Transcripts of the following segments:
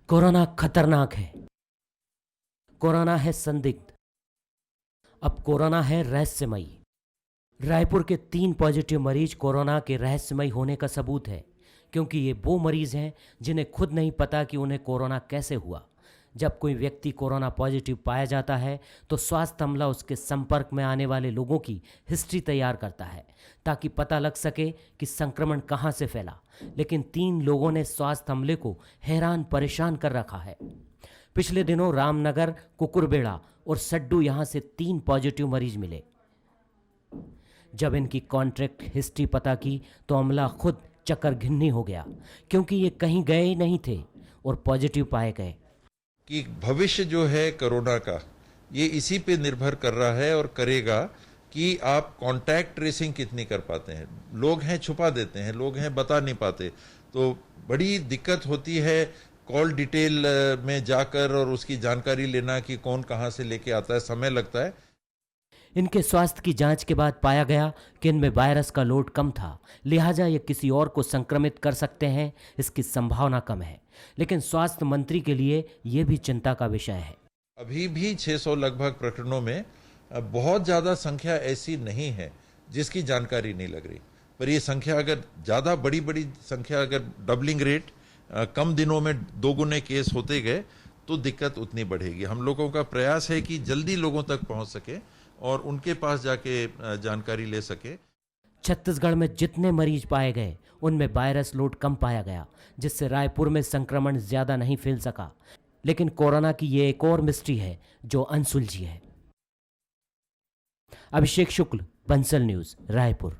Corona खतरनाक है। Corona है संदिग्ध। अब कोरोना है रहस्यमयी। रायपुर के 3 पॉजिटिव मरीज कोरोना के रहस्यमयी होने का सबूत है, क्योंकि ये वो मरीज हैं जिन्हें खुद नहीं पता कि उन्हें कोरोना कैसे हुआ। जब कोई व्यक्ति कोरोना पॉजिटिव पाया जाता है तो स्वास्थ्य अमला उसके संपर्क में आने वाले लोगों की हिस्ट्री तैयार करता है ताकि पता लग सके कि संक्रमण कहाँ से फैला। लेकिन 3 लोगों ने स्वास्थ्य अमले को हैरान परेशान कर रखा है। पिछले दिनों रामनगर, कुकुरबेड़ा और सड्डू यहाँ से 3 पॉजिटिव मरीज मिले। जब इनकी कॉन्ट्रैक्ट हिस्ट्री पता की तो अमला खुद चक्कर घिन्नी हो गया, क्योंकि ये कहीं गए ही नहीं थे और पॉजिटिव पाए गए। कि भविष्य जो है कोरोना का, ये इसी पे निर्भर कर रहा है और करेगा कि आप कांटेक्ट ट्रेसिंग कितनी कर पाते हैं। लोग हैं छुपा देते हैं, लोग हैं बता नहीं पाते, तो बड़ी दिक्कत होती है कॉल डिटेल में जाकर और उसकी जानकारी लेना कि कौन कहाँ से लेके आता है, समय लगता है। इनके स्वास्थ्य की जांच के बाद पाया गया कि इनमें वायरस का लोड कम था, लिहाजा ये किसी और को संक्रमित कर सकते हैं, इसकी संभावना कम है। लेकिन स्वास्थ्य मंत्री के लिए ये भी चिंता का विषय है। अभी भी 600 लगभग प्रकरणों में बहुत ज़्यादा संख्या ऐसी नहीं है जिसकी जानकारी नहीं लग रही, पर ये संख्या अगर ज़्यादा बड़ी संख्या, अगर डबलिंग रेट कम दिनों में 2 गुने केस होते गए तो दिक्कत उतनी बढ़ेगी। हम लोगों का प्रयास है कि जल्दी लोगों तक पहुंच सके और उनके पास जाके जानकारी ले सके। छत्तीसगढ़ में जितने मरीज पाए गए उनमें वायरस लोड कम पाया गया, जिससे रायपुर में संक्रमण ज्यादा नहीं फैल सका। लेकिन कोरोना की ये एक और मिस्ट्री है जो अनसुलझी है। अभिषेक शुक्ल, बंसल न्यूज, रायपुर।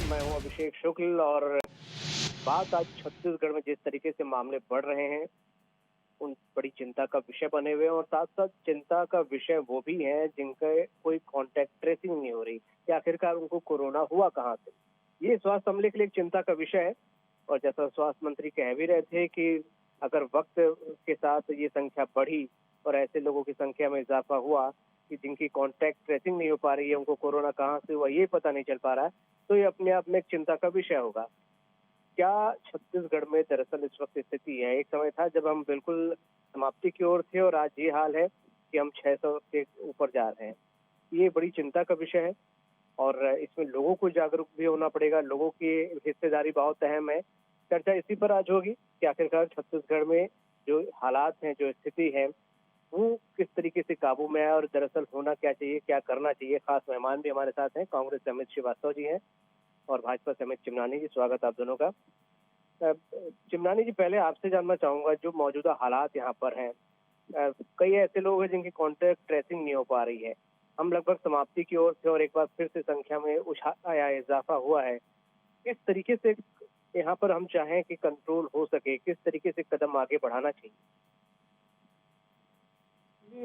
मैं हूं अभिषेक शुक्ल और बात आज छत्तीसगढ़ में जिस तरीके से मामले बढ़ रहे हैं उन बड़ी चिंता का विषय बने हुए हैं, और साथ साथ चिंता का विषय वो भी है जिनका कोई कांटेक्ट ट्रेसिंग नहीं हो रही कि आखिरकार उनको कोरोना हुआ कहां से। ये स्वास्थ्य अमले के लिए एक चिंता का विषय है। और जैसा स्वास्थ्य मंत्री कह भी रहे थे कि अगर वक्त के साथ ये संख्या बढ़ी और ऐसे लोगों की संख्या में इजाफा हुआ कि जिनकी कांटेक्ट ट्रेसिंग नहीं हो पा रही है, उनको कोरोना कहां से हुआ ये पता नहीं चल पा रहा है, तो ये अपने आप में एक चिंता का विषय होगा। क्या छत्तीसगढ़ में दरअसल इस वक्त स्थिति है, एक समय था जब हम बिल्कुल समाप्ति की ओर थे और आज ये हाल है कि हम 600 के ऊपर जा रहे हैं। ये बड़ी चिंता का विषय है और इसमें लोगों को जागरूक भी होना पड़ेगा, लोगों की हिस्सेदारी बहुत अहम है। चर्चा इसी पर आज होगी कि आखिरकार छत्तीसगढ़ में जो हालात हैं, जो स्थिति है, वो किस तरीके से काबू में है और दरअसल होना क्या चाहिए, क्या करना चाहिए। खास मेहमान भी हमारे साथ हैं, कांग्रेस से अमित श्रीवास्तव जी हैं और भाजपा से अमित चिमनानी जी। स्वागत आप दोनों का। चिमनानी जी, पहले आपसे जानना चाहूंगा जो मौजूदा हालात यहाँ पर हैं, कई ऐसे लोग हैं जिनकी कॉन्टैक्ट ट्रेसिंग नहीं हो पा रही है, हम लगभग समाप्ति की ओर थे और एक बार फिर से संख्या में इजाफा हुआ है। किस तरीके से यहाँ पर हम चाहें कि कंट्रोल हो सके, किस तरीके से कदम आगे बढ़ाना चाहिए?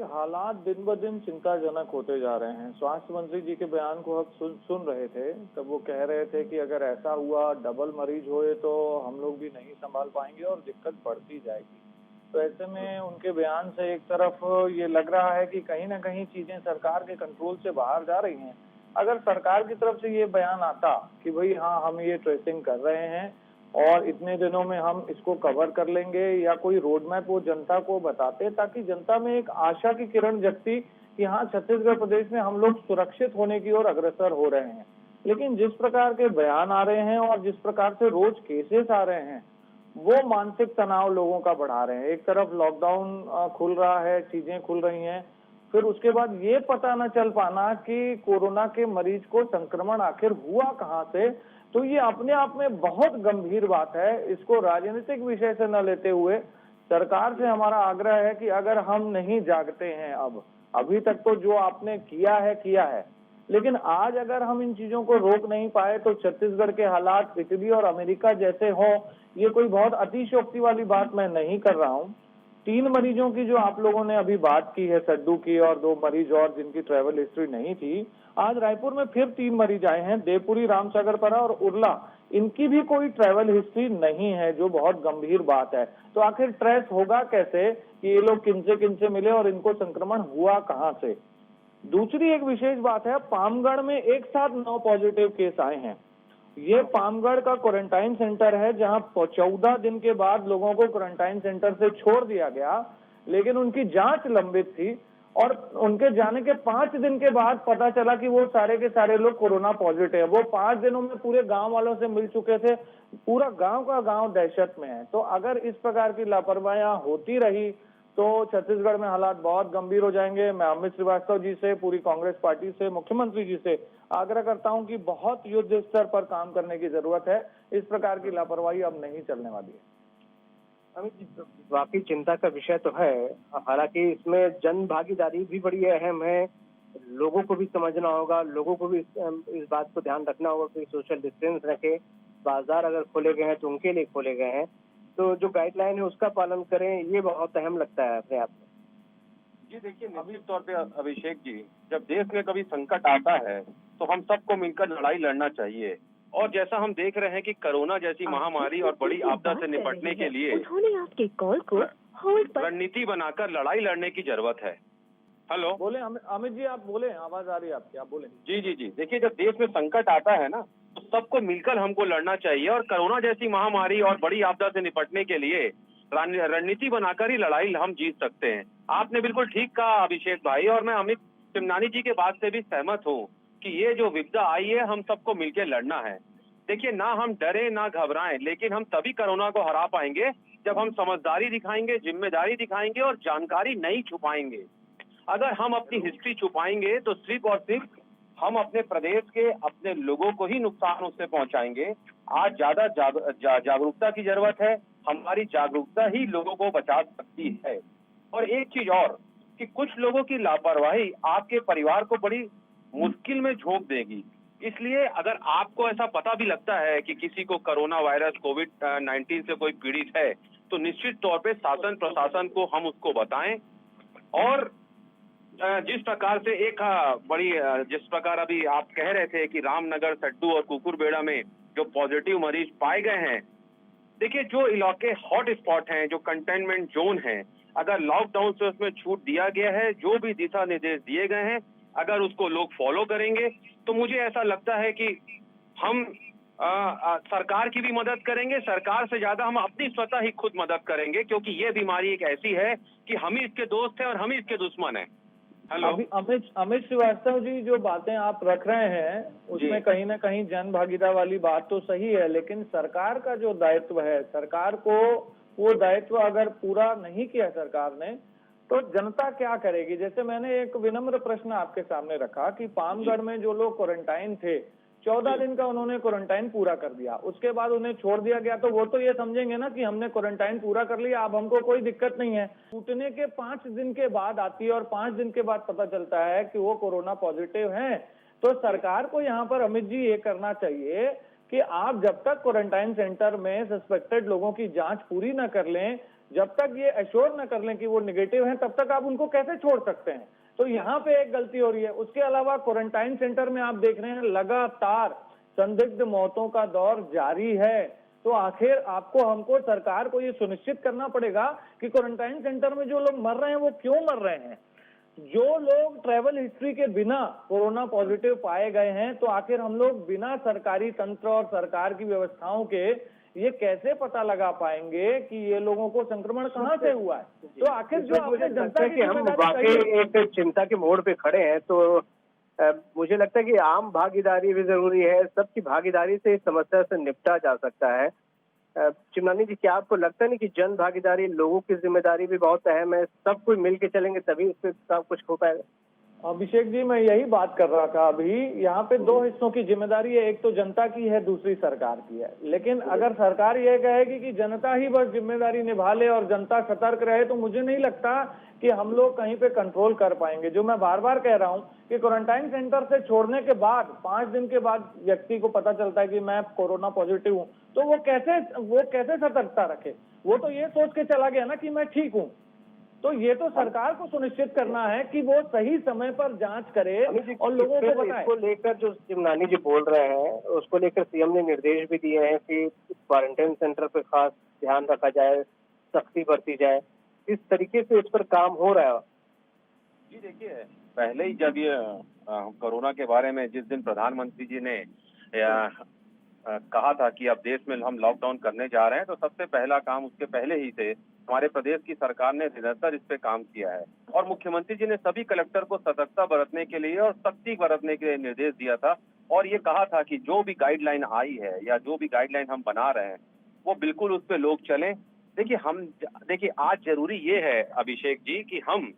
हालात दिन ब दिन चिंताजनक होते जा रहे हैं। स्वास्थ्य मंत्री जी के बयान को हम सुन रहे थे, तब वो कह रहे थे कि अगर ऐसा हुआ, डबल मरीज हुए तो हम लोग भी नहीं संभाल पाएंगे और दिक्कत बढ़ती जाएगी। तो ऐसे में उनके बयान से एक तरफ ये लग रहा है कि कहीं ना कहीं चीजें सरकार के कंट्रोल से बाहर जा रही हैं। अगर सरकार की तरफ से ये बयान आता कि भाई हाँ, हम ये ट्रेसिंग कर रहे हैं और इतने दिनों में हम इसको कवर कर लेंगे, या कोई रोड मैप वो जनता को बताते ताकि जनता में एक आशा की किरण जगती कि हाँ, छत्तीसगढ़ प्रदेश में हम लोग सुरक्षित होने की ओर अग्रसर हो रहे हैं। लेकिन जिस प्रकार के बयान आ रहे हैं और जिस प्रकार से रोज केसेस आ रहे हैं, वो मानसिक तनाव लोगों का बढ़ा रहे हैं। एक तरफ लॉकडाउन खुल रहा है, चीजें खुल रही हैं, फिर उसके बाद ये पता न चल पाना कि कोरोना के मरीज को संक्रमण आखिर हुआ कहाँ से, तो ये अपने आप में बहुत गंभीर बात है। इसको राजनीतिक विषय से न लेते हुए सरकार से हमारा आग्रह है कि अगर हम नहीं जागते हैं, अभी तक तो जो आपने किया है, लेकिन आज अगर हम इन चीजों को रोक नहीं पाए तो छत्तीसगढ़ के हालात इटली और अमेरिका जैसे हों, ये कोई बहुत अतिशयोक्ति वाली बात मैं नहीं कर रहा हूं। 3 मरीजों की जो आप लोगों ने अभी बात की है, सड्डू की और 2 मरीज और जिनकी ट्रेवल हिस्ट्री नहीं थी, आज रायपुर में फिर 3 मरीज आए हैं, देवपुरी, रामसागरपरा और उरला। इनकी भी कोई ट्रेवल हिस्ट्री नहीं है, जो बहुत गंभीर बात है। तो आखिर ट्रेस होगा कैसे कि ये लोग किनसे मिले और इनको संक्रमण हुआ कहां से? दूसरी एक विशेष बात है, पामगढ़ में एक साथ 9 पॉजिटिव केस आए हैं। ये पामगढ़ का क्वारंटाइन सेंटर है, जहां 14 दिन के बाद लोगों को क्वारंटाइन सेंटर से छोड़ दिया गया, लेकिन उनकी जांच लंबित थी और उनके जाने के 5 दिन के बाद पता चला कि वो सारे के सारे लोग कोरोना पॉजिटिव है। वो 5 दिनों में पूरे गांव वालों से मिल चुके थे, पूरा गांव का गांव दहशत में है। तो अगर इस प्रकार की लापरवाहियां होती रही तो छत्तीसगढ़ में हालात बहुत गंभीर हो जाएंगे। मैं अमित श्रीवास्तव जी से, पूरी कांग्रेस पार्टी से, मुख्यमंत्री जी से आग्रह करता हूं कि बहुत युद्ध स्तर पर काम करने की जरूरत है। इस प्रकार की लापरवाही अब नहीं चलने वाली है। अमित जी, वाकई चिंता का विषय तो है। हालांकि इसमें जन भागीदारी भी बड़ी अहम है। लोगों को भी समझना होगा, लोगों को भी इस बात को ध्यान रखना होगा कि सोशल डिस्टेंस रखें। बाजार अगर खोले गए हैं तो उनके लिए खोले गए हैं, तो जो गाइडलाइन है उसका पालन करें, ये बहुत अहम लगता है अपने आप में। जी देखिए, निश्चित तौर पे अभिषेक जी, जब देश में कभी संकट आता है तो हम सबको मिलकर लड़ाई लड़ना चाहिए। और जैसा हम देख रहे हैं कि कोरोना जैसी महामारी और बड़ी आपदा से निपटने के लिए उन्होंने आपके कॉल को होल्ड पर रणनीति बनाकर लड़ाई लड़ने की जरूरत है। हेलो, बोले अमित जी, आप बोले, आवाज आ रही है आपकी, आप बोले। जी, देखिए, जब देश में संकट आता है ना तो सबको मिलकर हमको लड़ना चाहिए और कोरोना जैसी महामारी और बड़ी आपदा से निपटने के लिए रणनीति बनाकर ही लड़ाई हम जीत सकते हैं। आपने बिल्कुल ठीक कहा अभिषेक भाई, और मैं अमित चिमनानी जी के बात से भी सहमत हूँ कि ये जो विपदा आई है हम सबको मिलकर लड़ना है। देखिए, ना हम डरे ना घबराएं, लेकिन हम तभी कोरोना को हरा पाएंगे जब हम समझदारी दिखाएंगे, जिम्मेदारी दिखाएंगे और जानकारी नहीं छुपाएंगे। अगर हम अपनी हिस्ट्री छुपाएंगे तो सिर्फ और सिर्फ हम अपने प्रदेश के अपने लोगों को ही नुकसान उससे पहुंचाएंगे। आज ज्यादा जागरूकता की जरूरत है। हमारी जागरूकता ही लोगों को बचा सकती है। और एक चीज और कि कुछ लोगों की लापरवाही आपके परिवार को बड़ी मुश्किल में झोंक देगी। इसलिए अगर आपको ऐसा पता भी लगता है कि किसी को कोरोना वायरस कोविड-19 से कोई पीड़ित है, तो निश्चित तौर पे शासन प्रशासन को हम उसको बताएं। और जिस प्रकार से जिस प्रकार अभी आप कह रहे थे कि रामनगर, सड्डू और कुकुरबेड़ा में जो पॉजिटिव मरीज पाए गए हैं, देखिए, जो इलाके हॉट स्पॉट हैं, जो कंटेनमेंट जोन है, अगर लॉकडाउन से उसमें छूट दिया गया है, जो भी दिशा निर्देश दिए गए हैं, अगर उसको लोग फॉलो करेंगे तो मुझे ऐसा लगता है कि हम सरकार की भी मदद करेंगे। सरकार से ज्यादा हम अपनी स्वतः ही खुद मदद करेंगे, क्योंकि ये बीमारी एक ऐसी है कि हम ही इसके दोस्त हैं और हम ही इसके दुश्मन हैं। हेलो, अमित श्रीवास्तव जी, जो बातें आप रख रहे हैं उसमें कहीं ना कहीं जन भागीदारी वाली बात तो सही है, लेकिन सरकार का जो दायित्व है, सरकार को वो दायित्व अगर पूरा नहीं किया सरकार ने तो जनता क्या करेगी? जैसे मैंने एक विनम्र प्रश्न आपके सामने रखा कि पामगढ़ में जो लोग क्वारंटाइन थे, 14 दिन का उन्होंने क्वारंटाइन पूरा कर दिया, उसके बाद उन्हें छोड़ दिया गया, तो वो तो ये समझेंगे ना कि हमने क्वारंटाइन पूरा कर लिया, अब हमको कोई दिक्कत नहीं है। छूटने के 5 दिन के बाद आती है और 5 दिन के बाद पता चलता है कि वो कोरोना पॉजिटिव हैं। तो सरकार को यहाँ पर अमित जी ये करना चाहिए कि आप जब तक क्वारंटाइन सेंटर में सस्पेक्टेड लोगों की जांच पूरी न कर लें, जब तक ये एश्योर न कर लें कि वो निगेटिव हैं, तब तक आप उनको कैसे छोड़ सकते हैं? तो यहाँ पे एक गलती हो रही है। उसके अलावा क्वारंटाइन सेंटर में आप देख रहे हैं लगातार संदिग्ध मौतों का दौर जारी है। तो आखिर आपको, हमको, सरकार को ये सुनिश्चित करना पड़ेगा कि क्वारंटाइन सेंटर में जो लोग मर रहे हैं वो क्यों मर रहे हैं। जो लोग ट्रैवल हिस्ट्री के बिना कोरोना पॉजिटिव पाए गए हैं, तो आखिर हम लोग बिना सरकारी तंत्र और सरकार की व्यवस्थाओं के ये कैसे पता लगा पाएंगे कि ये लोगों को संक्रमण कहाँ से हुआ है? तो आखिर जो आपने जनता की, हम वाकई एक चिंता के मोड़ पे खड़े हैं, तो मुझे लगता है कि आम भागीदारी भी जरूरी है। सबकी भागीदारी से इस समस्या से निपटा जा सकता है। चिमनानी जी, क्या आपको लगता नहीं कि जन भागीदारी, लोगों की जिम्मेदारी भी बहुत अहम है? सब कोई मिल के चलेंगे तभी उससे सब कुछ हो पाएगा। अभिषेक जी, मैं यही बात कर रहा था अभी। यहाँ पे 2 हिस्सों की जिम्मेदारी है, एक तो जनता की है, दूसरी सरकार की है। लेकिन अगर सरकार यह कहेगी कि जनता ही बस जिम्मेदारी निभा ले और जनता सतर्क रहे, तो मुझे नहीं लगता कि हम लोग कहीं पे कंट्रोल कर पाएंगे। जो मैं बार बार कह रहा हूँ कि क्वारंटाइन सेंटर से छोड़ने के बाद 5 दिन के बाद व्यक्ति को पता चलता है कि मैं कोरोना पॉजिटिव हूँ, तो वो कैसे सतर्कता रखे? वो तो ये सोच के चला गया ना कि मैं ठीक हूँ। तो ये तो सरकार को सुनिश्चित करना है कि वो सही समय पर जांच करे और लोगों को बताए। इसको लेकर जो चिमनानी जी बोल रहे हैं, उसको लेकर सीएम ने निर्देश भी दिए हैं कि क्वारंटाइन सेंटर पे खास ध्यान रखा जाए, सख्ती बरती जाए। इस तरीके से इस पर काम हो रहा है। जी देखिए, पहले ही जब ये कोरोना के बारे में जिस दिन प्रधानमंत्री जी ने कहा था कि अब देश में हम लॉकडाउन करने जा रहे हैं, तो सबसे पहला काम उसके पहले ही से हमारे प्रदेश की सरकार ने निरंतर इस पे काम किया है और मुख्यमंत्री जी ने सभी कलेक्टर को सतर्कता बरतने के लिए और सख्ती बरतने के लिए निर्देश दिया था और ये कहा था कि जो भी गाइडलाइन आई है या जो भी गाइडलाइन हम बना रहे हैं वो बिल्कुल उस पे लोग चलें। देखिए आज जरूरी ये है अभिषेक जी कि हम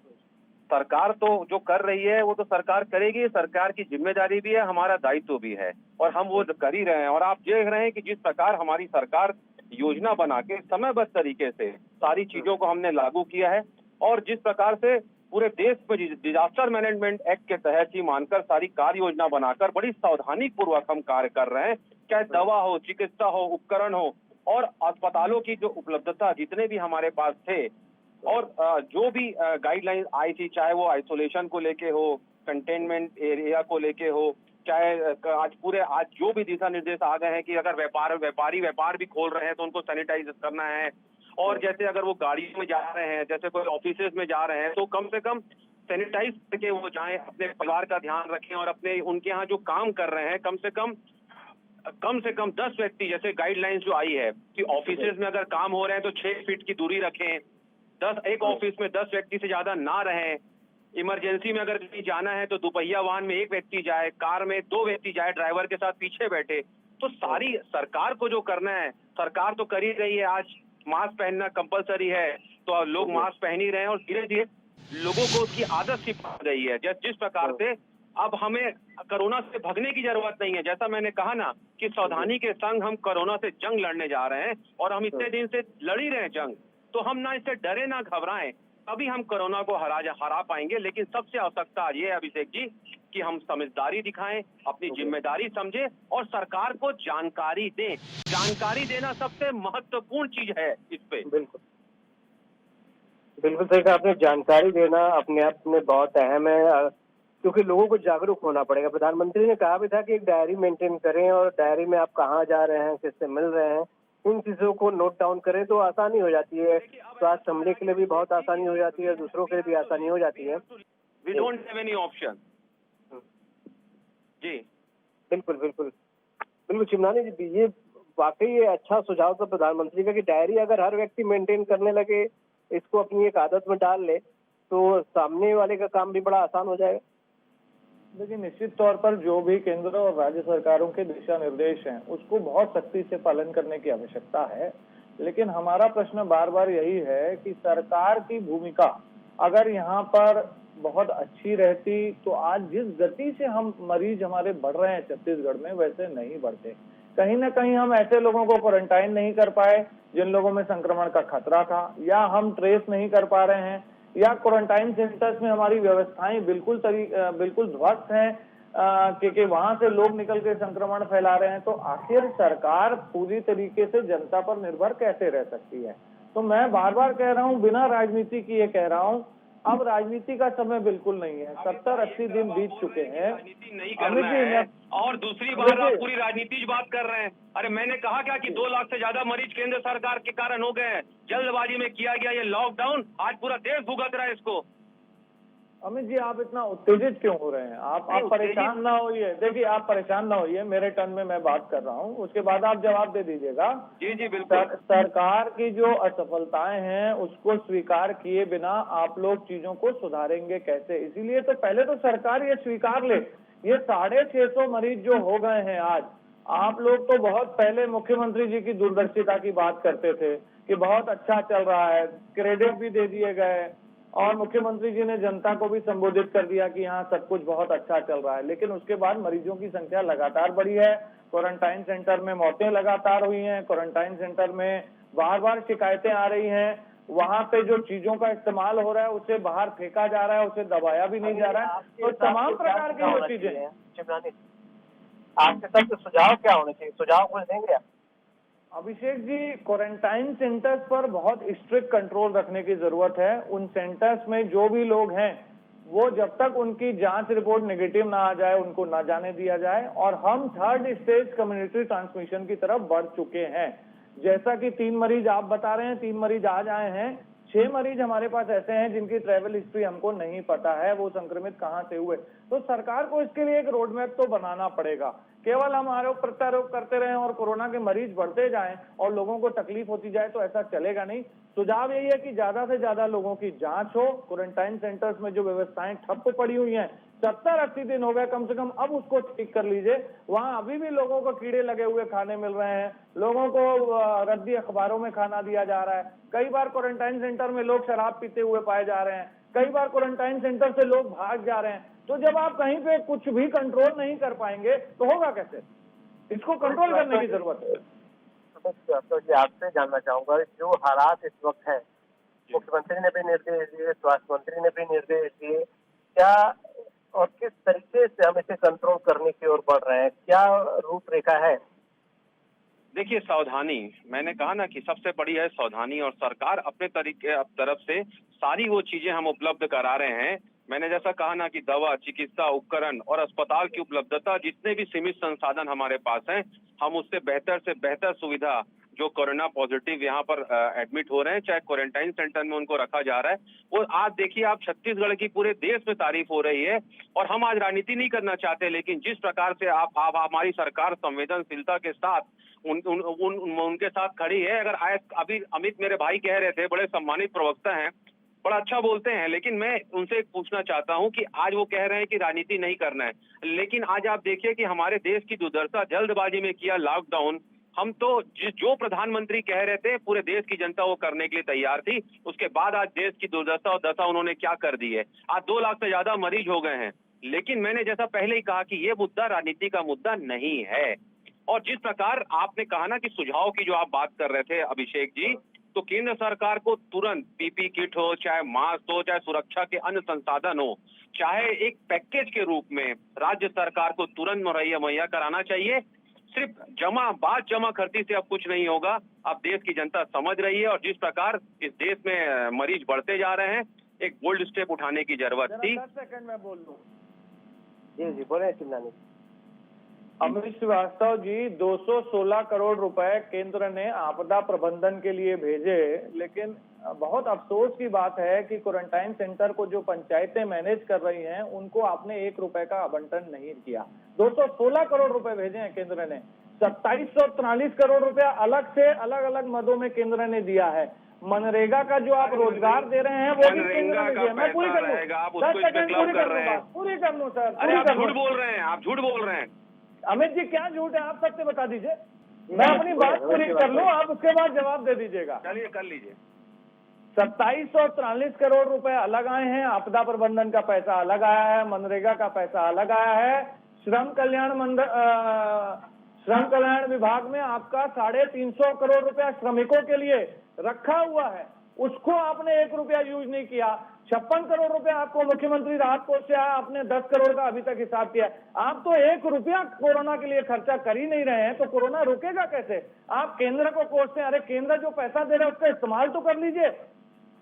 सरकार तो जो कर रही है वो तो सरकार करेगी, सरकार की जिम्मेदारी भी है, हमारा दायित्व भी है और हम वो कर ही रहे हैं। और आप देख रहे हैं कि जिस प्रकार हमारी सरकार योजना बना के समयबद्ध तरीके से सारी चीजों को हमने लागू किया है और जिस प्रकार से पूरे देश में डिजास्टर मैनेजमेंट एक्ट के तहत ही मानकर सारी कार्य योजना बनाकर बड़ी सावधानी पूर्वक हम कार्य कर रहे हैं, चाहे दवा हो, चिकित्सा हो, उपकरण हो और अस्पतालों की जो उपलब्धता जितने भी हमारे पास थे और जो भी गाइडलाइन आई थी, चाहे वो आइसोलेशन को लेके हो, कंटेनमेंट एरिया को लेके हो, चाहे आज जो भी दिशा निर्देश आ गए हैं कि अगर व्यापारी व्यापार भी खोल रहे हैं तो उनको सैनिटाइज करना है और जैसे अगर वो गाड़ियों में जा रहे हैं, जैसे कोई ऑफिसेज में जा रहे हैं तो कम से कम सैनिटाइज करके वो जाएं, अपने परिवार का ध्यान रखें और अपने उनके यहाँ जो काम कर रहे हैं कम से कम 10 व्यक्ति, जैसे गाइडलाइंस जो आई है कि ऑफिसेज में अगर काम हो रहे हैं तो 6 फीट की दूरी रखें, एक ऑफिस में 10 व्यक्ति से ज्यादा ना रहें, इमरजेंसी में अगर कहीं जाना है तो दोपहिया वाहन में 1 व्यक्ति जाए, कार में 2 व्यक्ति जाए, ड्राइवर के साथ पीछे बैठे। तो सारी सरकार को जो करना है सरकार तो कर ही रही है। आज मास्क पहनना कंपलसरी है तो लोग मास्क पहन ही रहे हैं और धीरे धीरे लोगों को उसकी आदत सी पड़ गई है। जिस प्रकार से अब हमें कोरोना से भगने की जरूरत नहीं है, जैसा मैंने कहा ना कि सावधानी के संग हम कोरोना से जंग लड़ने जा रहे हैं और हम इतने दिन से लड़ ही रहे हैं जंग, तो हम ना इससे डरे ना घबराएं, तभी हम कोरोना को हरा पाएंगे। लेकिन सबसे आवश्यकता आज ये है अभिषेक जी कि हम समझदारी दिखाएं, अपनी जिम्मेदारी समझें और सरकार को जानकारी दें। जानकारी देना सबसे महत्वपूर्ण चीज है इस पे। बिल्कुल बिल्कुल सही कहा आपने। जानकारी देना अपने आप में बहुत अहम है क्योंकि लोगों को जागरूक होना पड़ेगा। प्रधानमंत्री ने कहा भी था कि एक डायरी मेंटेन करें और डायरी में आप कहाँ जा रहे हैं, किससे मिल रहे हैं, इन चीजों को नोट डाउन करें तो आसानी हो जाती है। स्वास्थ्य संभले के लिए भी बहुत आसानी हो जाती है, दूसरों के लिए भी आसानी हो जाती है। We don't have any option. जी बिल्कुल बिल्कुल बिल्कुल चिमनानी जी, ये वाकई ये अच्छा सुझाव था प्रधानमंत्री का कि डायरी अगर हर व्यक्ति मेंटेन करने लगे, इसको अपनी एक आदत में डाल ले तो सामने वाले का काम भी बड़ा आसान हो जाएगा। देखिए, निश्चित तौर पर जो भी केंद्र और राज्य सरकारों के दिशा निर्देश हैं उसको बहुत सख्ती से पालन करने की आवश्यकता है। लेकिन हमारा प्रश्न बार बार यही है कि सरकार की भूमिका अगर यहाँ पर बहुत अच्छी रहती तो आज जिस गति से हम मरीज हमारे बढ़ रहे हैं छत्तीसगढ़ में वैसे नहीं बढ़ते। कहीं ना कहीं हम ऐसे लोगों को क्वारंटाइन नहीं कर पाए जिन लोगों में संक्रमण का खतरा था, या हम ट्रेस नहीं कर पा रहे हैं, या क्वारंटाइन सेंटर्स में हमारी व्यवस्थाएं बिल्कुल ध्वस्त हैं क्योंकि वहां से लोग निकल के संक्रमण फैला रहे हैं। तो आखिर सरकार पूरी तरीके से जनता पर निर्भर कैसे रह सकती है? तो मैं बार बार कह रहा हूं, बिना राजनीति किए कह रहा हूं, अब राजनीति का समय बिल्कुल नहीं है। 70-80 दिन बीत चुके हैं, राजनीति नहीं करना है। और दूसरी बात, आप पूरी राजनीति बात कर रहे हैं। अरे मैंने कहा क्या कि 2 लाख से ज्यादा मरीज केंद्र सरकार के कारण हो गए हैं, जल्दबाजी में किया गया ये लॉकडाउन, आज पूरा देश भुगत रहा है इसको। अमित जी, आप इतना उत्तेजित क्यों हो रहे हैं? आप परेशान ना होइए। देखिए, आप परेशान ना होइए, मेरे टर्न में मैं बात कर रहा हूँ, उसके बाद आप जवाब दे दीजिएगा। जी जी बिल्कुल। सरकार की जो असफलताएं हैं उसको स्वीकार किए बिना आप लोग चीजों को सुधारेंगे कैसे? इसीलिए तो पहले तो सरकार ये स्वीकार ले, ये 650 मरीज जो हो गए हैं आज, आप लोग तो बहुत पहले मुख्यमंत्री जी की दूरदर्शिता की बात करते थे कि बहुत अच्छा चल रहा है, क्रेडिट भी दे दिए गए और मुख्यमंत्री जी ने जनता को भी संबोधित कर दिया कि यहाँ सब कुछ बहुत अच्छा चल रहा है। लेकिन उसके बाद मरीजों की संख्या लगातार बढ़ी है, क्वारंटाइन सेंटर में मौतें लगातार हुई हैं, क्वारंटाइन सेंटर में बार बार शिकायतें आ रही हैं, वहां पे जो चीजों का इस्तेमाल हो रहा है उसे बाहर फेंका जा रहा है, उसे दबाया भी नहीं जा रहा है। तो तमाम प्रकार की जो चीजें, आपके सबसे सुझाव क्या होने चाहिए? सुझाव कुछ देंगे आप? अभिषेक जी, क्वारंटाइन सेंटर्स पर बहुत स्ट्रिक्ट कंट्रोल रखने की जरूरत है। उन सेंटर्स में जो भी लोग हैं वो जब तक उनकी जांच रिपोर्ट नेगेटिव ना आ जाए उनको ना जाने दिया जाए। और हम थर्ड स्टेज कम्युनिटी ट्रांसमिशन की तरफ बढ़ चुके हैं। जैसा कि 3 मरीज आप बता रहे हैं, 3 मरीज आज आए हैं, 6 मरीज हमारे पास ऐसे हैं जिनकी ट्रैवल हिस्ट्री हमको नहीं पता है, वो संक्रमित कहां से हुए। तो सरकार को इसके लिए एक रोड मैप तो बनाना पड़ेगा। केवल हम आरोप प्रत्यारोप करते रहें और कोरोना के मरीज बढ़ते जाएं और लोगों को तकलीफ होती जाए तो ऐसा चलेगा नहीं। सुझाव यही है कि ज्यादा से ज्यादा लोगों की जांच हो। क्वारंटाइन सेंटर्स में जो व्यवस्थाएं ठप्प पड़ी हुई हैं, 70-80 दिन हो गए कम से कम, अब उसको ठीक कर लीजिए। वहां अभी भी लोगों को कीड़े लगे हुए खाने मिल रहे हैं, लोगों को रद्दी अखबारों में खाना दिया जा रहा है। कई बार क्वारंटाइन सेंटर में लोग शराब पीते हुए पाए जा रहे हैं, कई बार क्वारंटाइन सेंटर से लोग भाग जा रहे हैं। तो जब आप कहीं पे कुछ भी कंट्रोल नहीं कर पाएंगे तो होगा कैसे? इसको कंट्रोल करने की जरूरत है। तो जी आपसे जानना चाहूंगा, जो हालात इस वक्त है, मुख्यमंत्री ने भी निर्देश दिए, स्वास्थ्य मंत्री ने भी निर्देश दिए, क्या और किस तरीके से हम इसे कंट्रोल करने की ओर बढ़ रहे हैं, क्या रूपरेखा है? देखिए, सावधानी, मैंने कहा ना कि सबसे बड़ी है सावधानी, और सरकार अपने तरीके तरफ से सारी वो चीजें हम उपलब्ध करा रहे हैं। मैंने जैसा कहा ना कि दवा, चिकित्सा उपकरण और अस्पताल की उपलब्धता, जितने भी सीमित संसाधन हमारे पास हैं, हम उससे बेहतर से बेहतर सुविधा जो कोरोना पॉजिटिव यहाँ पर एडमिट हो रहे हैं, चाहे क्वारंटाइन सेंटर में उनको रखा जा रहा है, वो आज देखिए आप छत्तीसगढ़ की पूरे देश में तारीफ हो रही है। और हम आज राजनीति नहीं करना चाहते, लेकिन जिस प्रकार से आप हमारी सरकार संवेदनशीलता के साथ उनके साथ खड़ी है। अगर अभी अमित मेरे भाई कह रहे थे, बड़े सम्मानित प्रवक्ता हैं, बड़ा अच्छा बोलते हैं, लेकिन मैं उनसे पूछना चाहता हूं कि आज वो कह रहे हैं कि राजनीति नहीं करना है, लेकिन आज आप देखिए कि हमारे देश की दुर्दशा, जल्दबाजी में किया लॉकडाउन। हम तो जो प्रधानमंत्री कह रहे थे पूरे देश की जनता वो करने के लिए तैयार थी, उसके बाद आज देश की दुर्दशा और दशा उन्होंने क्या कर दी है। आज 2 लाख से ज्यादा मरीज हो गए हैं, लेकिन मैंने जैसा पहले ही कहा कि ये मुद्दा राजनीति का मुद्दा नहीं है। और जिस प्रकार आपने कहा ना कि सुझाव की जो आप बात कर रहे थे अभिषेक जी, तो केंद्र सरकार को तुरंत पीपी किट हो, चाहे मास्क हो, चाहे सुरक्षा के अन्य संसाधन हो, चाहे एक पैकेज के रूप में राज्य सरकार को तुरंत मुहैया कराना चाहिए। सिर्फ बात जमा खर्ची से अब कुछ नहीं होगा। अब देश की जनता समझ रही है, और जिस प्रकार इस देश में मरीज बढ़ते जा रहे हैं, एक बोल्ड स्टेप उठाने की जरूरत थी। 10 सेकंड में बोल लूं। जी बोले चिल्लानी। अमित श्रीवास्तव जी, 216 करोड़ रुपए केंद्र ने आपदा प्रबंधन के लिए भेजे, लेकिन बहुत अफसोस की बात है कि क्वारंटाइन सेंटर को जो पंचायतें मैनेज कर रही हैं उनको आपने 1 रुपए का आवंटन नहीं किया। 216 करोड़ रुपए भेजे हैं केंद्र ने, 2743 करोड़ रुपया अलग से अलग अलग मदों में केंद्र ने दिया है। मनरेगा का जो आप रोजगार दे रहे हैं वो भी केंद्र ने दिया। मैं पूरी कर लूं, 10 सेकंड पूरी कर लूं सर। अरे आप झूठ बोल रहे हैं, आप झूठ बोल रहे हैं। अमित जी क्या झूठ है, आप सत्य बता दीजिए। मैं अपनी बात पूरी कर लूं, आप उसके बाद जवाब दे दीजिएगा। चलिए कर लीजिए। 2743 करोड़ रुपए अलग आए हैं, आपदा प्रबंधन का पैसा अलग आया है, मनरेगा का पैसा अलग आया है। श्रम कल्याण विभाग में आपका 350 करोड़ रुपया श्रमिकों के लिए रखा हुआ है, उसको आपने 1 रुपया यूज नहीं किया। 56 करोड़ रुपया आपको मुख्यमंत्री राहत कोष से आया, आपने 10 करोड़ का अभी तक हिसाब किया। आप तो 1 रुपया कोरोना के लिए खर्चा कर ही नहीं रहे हैं, तो कोरोना रुकेगा कैसे? आप केंद्र को कोसते हैं, अरे केंद्र जो पैसा दे रहा है उसका इस्तेमाल तो कर लीजिए।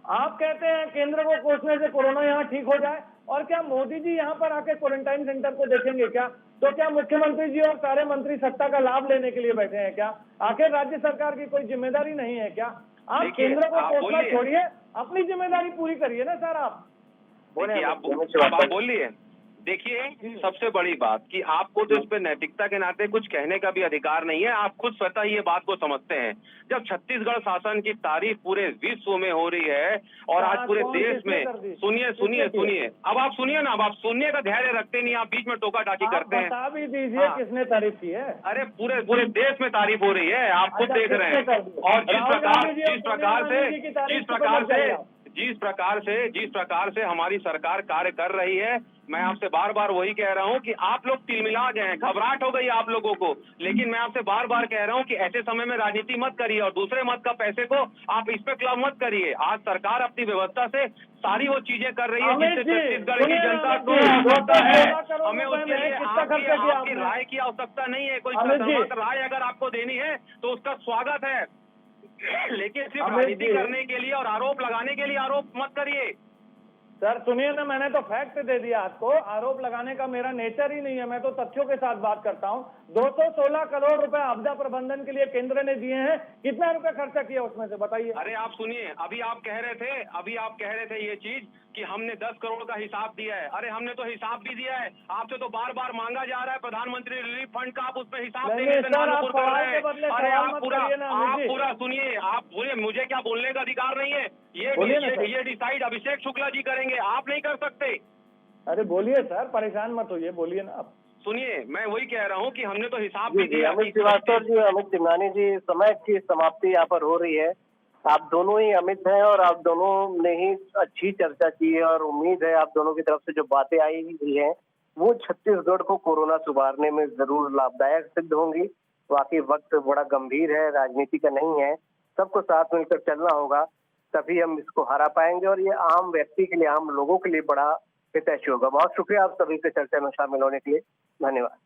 आप कहते हैं केंद्र को कोसने से कोरोना यहाँ ठीक हो जाए, और क्या मोदी जी यहाँ पर आके क्वारंटाइन सेंटर को देखेंगे क्या? तो क्या मुख्यमंत्री जी और सारे मंत्री सत्ता का लाभ लेने के लिए बैठे हैं क्या? आखिर राज्य सरकार की कोई जिम्मेदारी नहीं है क्या? आप केंद्र को कोसना छोड़िए, अपनी जिम्मेदारी पूरी करिए ना सर। आप बोलिए। देखिए, सबसे बड़ी बात कि आपको तो इस पे नैतिकता के नाते कुछ कहने का भी अधिकार नहीं है। आप खुद स्वतः ये बात को समझते हैं। जब छत्तीसगढ़ शासन की तारीफ पूरे विश्व में हो रही है और आज पूरे देश में, सुनिए, अब आप सुनिए ना, अब आप सुनने का धैर्य रखते नहीं, आप बीच में टोका टाकी करते हैं। बता भी दीजिए किसने तारीफ की है? अरे पूरे देश में तारीफ हो रही है, आप खुद देख रहे हैं। और जिस जिस प्रकार से हमारी सरकार कार्य कर रही है, मैं आपसे बार बार वही कह रहा हूं कि आप लोग तिलमिला गए हैं, घबराहट हो गई आप लोगों को। लेकिन मैं आपसे बार बार कह रहा हूं कि ऐसे समय में राजनीति मत करिए और दूसरे मत का पैसे को आप इस पे क्लब मत करिए। आज सरकार अपनी व्यवस्था से सारी वो चीजें कर रही है जिससे छत्तीसगढ़ की जनता को आवश्यकता है। हमें उसके लिए आपकी राय की आवश्यकता नहीं है। कोई सकारात्मक राय अगर आपको देनी है तो उसका स्वागत है, लेकिन सिर्फ राजनीति करने के लिए और आरोप लगाने के लिए आरोप मत करिए। सर सुनिए ना, मैंने तो फैक्ट दे दिया आपको। आरोप लगाने का मेरा नेचर ही नहीं है, मैं तो तथ्यों के साथ बात करता हूँ। 216 करोड़ रुपए आपदा प्रबंधन के लिए केंद्र ने दिए हैं, कितना रुपए खर्चा किया उसमें से बताइए। अरे आप सुनिए, अभी आप कह रहे थे ये चीज कि हमने 10 करोड़ का हिसाब दिया है। अरे हमने तो हिसाब भी दिया है, आपसे तो बार बार मांगा जा रहा है प्रधानमंत्री रिलीफ फंड का, आप उसमें हिसाब देने से नानुपुर कर रहे हैं। अरे आप पूरा सुनिए, मुझे क्या बोलने का अधिकार नहीं है? ये डिसाइड अभिषेक शुक्ला जी करेंगे, आप नहीं कर सकते। अरे बोलिए सर, परेशान मत होइए, बोलिए ना आप। सुनिए, मैं वही कह रहा हूँ कि हमने तो हिसाब भी दिया। अमित श्रीवास्तव जी, अमित तिमनानी जी, समय की समाप्ति यहाँ पर हो रही है। आप दोनों ही अमित हैं और आप दोनों ने ही अच्छी चर्चा की है और उम्मीद है आप दोनों की तरफ से जो बातें आई हुई हैं वो छत्तीसगढ़ को कोरोना से उबारने में जरूर लाभदायक सिद्ध होंगी। वाकई वक्त बड़ा गंभीर है, राजनीति का नहीं है, सबको साथ मिलकर चलना होगा, तभी हम इसको हरा पाएंगे और ये आम व्यक्ति के लिए, आम लोगों के लिए बड़ा हितैषी होगा। बहुत शुक्रिया आप सभी से चर्चा में शामिल होने के लिए, धन्यवाद।